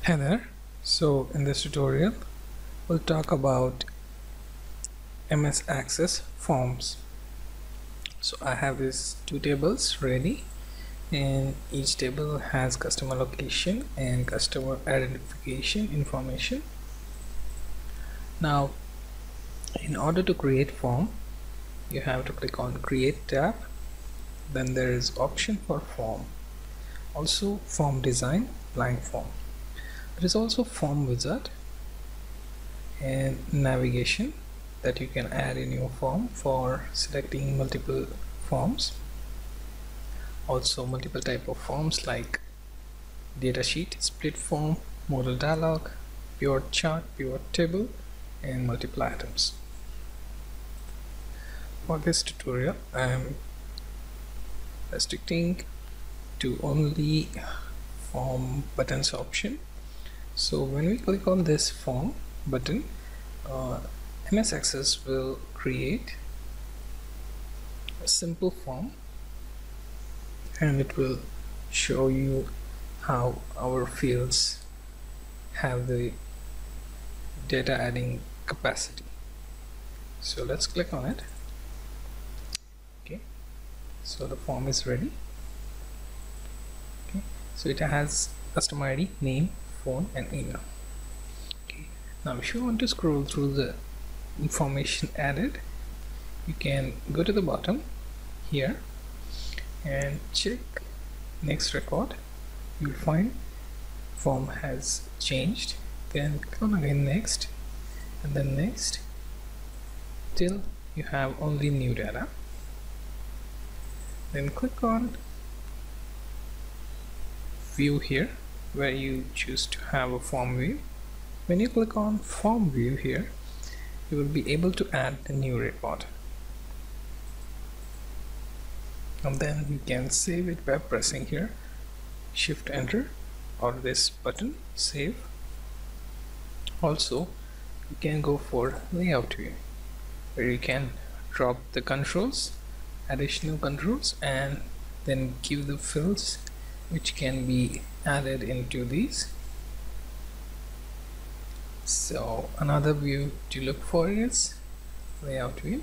Hi there. So in this tutorial we'll talk about MS Access forms. So I have these two tables ready, and each table has customer location and customer identification information. Now in order to create form, you have to click on Create tab. Then there is option for form, also form design, blank form. There is also form wizard and navigation that you can add in your form for selecting multiple forms. Also multiple type of forms like datasheet, split form, modal dialog, pivot chart, pivot table, and multiple items. For this tutorial I am restricting to only form buttons option. So when we click on this form button, MS Access will create a simple form and it will show you how our fields have the data adding capacity. So let's click on it. Okay, so the form is ready. Okay, so it has customer ID, name, phone, and email. Okay, now if you want to scroll through the information added, you can go to the bottom here and check next record. You'll find form has changed. Then click on again next, and then next, till you have only new data. Then click on view here where you choose to have a form view. When you click on form view here, you will be able to add a new record, and then you can save it by pressing here shift enter or this button save. Also you can go for layout view where you can drop the controls, additional controls, and then give the fields which can be added into these. So another view to look for is layout view,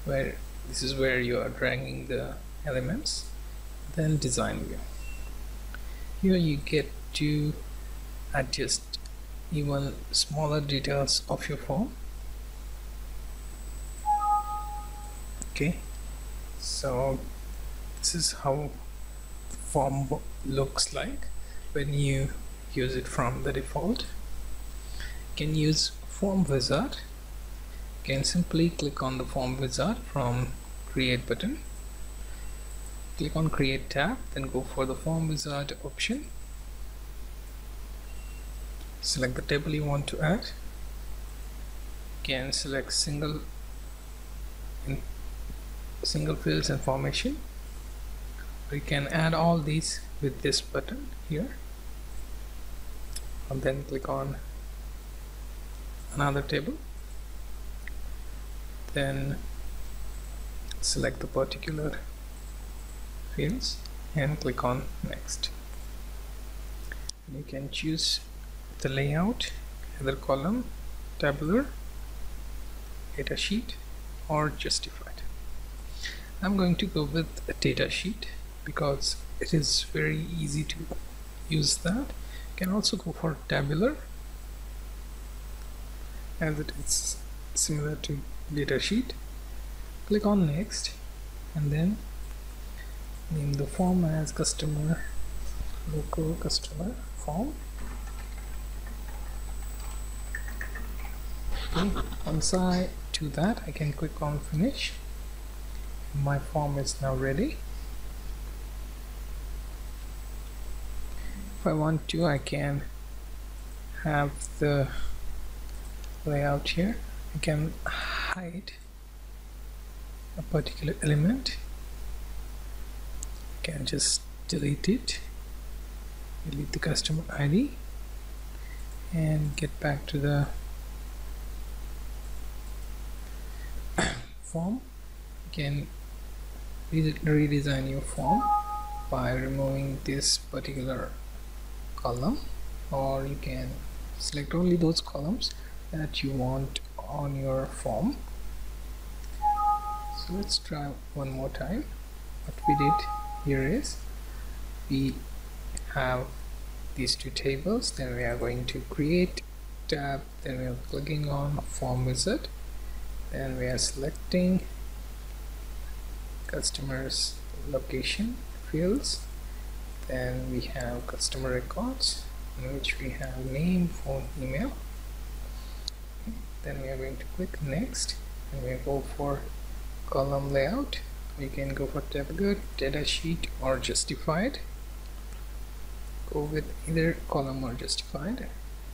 where this is where you are dragging the elements. Then design view, here you get to adjust even smaller details of your form. Okay, so this is how form looks like when you use it from the default. You can use form wizard. You can simply click on the form wizard from create button, click on create tab, then go for the form wizard option, select the table you want to add. You can select single fields information, or you can add all these with this button here, and then click on another table, then select the particular fields and click on next. And you can choose the layout, either column, tabular, data sheet, or justified. I'm going to go with a data sheet because it is very easy to use that. You can also go for tabular as it is similar to data sheet. Click on next, and then name the form as customer local customer form. Okay, once I do that, I can click on finish. My form is now ready. If I want to, I can have the layout here. I can hide a particular element. I can just delete it, delete the customer ID, and get back to the form. You can redesign your form by removing this particular column. or you can select only those columns that you want on your form. So let's try one more time. What we did here is we have these two tables, then we are going to create tab, then we are clicking on form wizard, then we are selecting customers location fields, then we have customer records in which we have name, phone, email. Then we are going to click next and we go for column layout. We can go for tabular, data sheet or justified. Go with either column or justified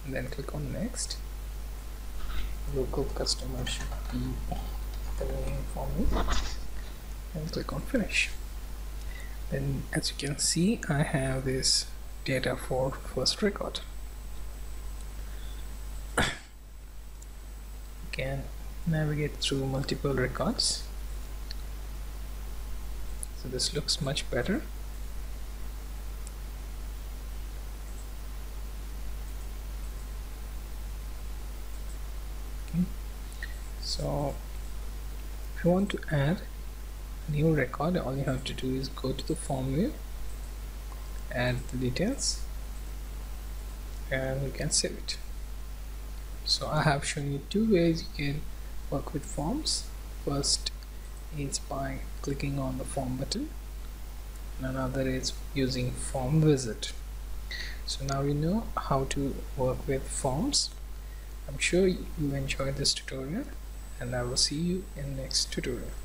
and then click on next. Local customer should be the name for me and click on finish. Then as you can see, I have this data for first record. You can navigate through multiple records. So this looks much better. Okay. So if you want to add a new record, all you have to do is go to the form view, add the details, and you can save it. So I have shown you two ways you can work with forms. First is by clicking on the form button, and another is using form wizard. So now you know how to work with forms. I'm sure you enjoyed this tutorial, and I will see you in next tutorial.